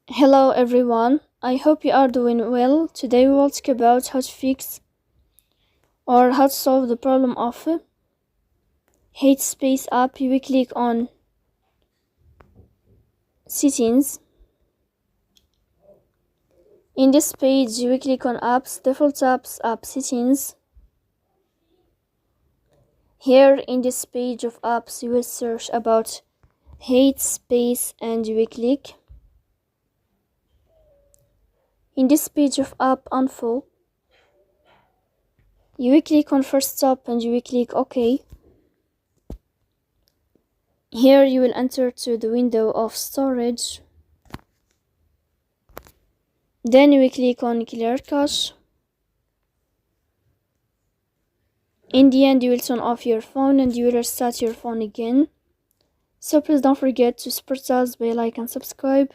Hello everyone, I hope you are doing well. Today we will talk about how to fix or how to solve the problem of Headspace app. You will click on settings. In this page you will click on apps, default apps, app settings. Here in this page of apps you will search about Headspace and you will click. In this page of app info you will click on first stop and you will click OK. Here you will enter to the window of storage. Then you will click on clear cache. In the end you will turn off your phone and you will restart your phone again. So please don't forget to support us by like and subscribe.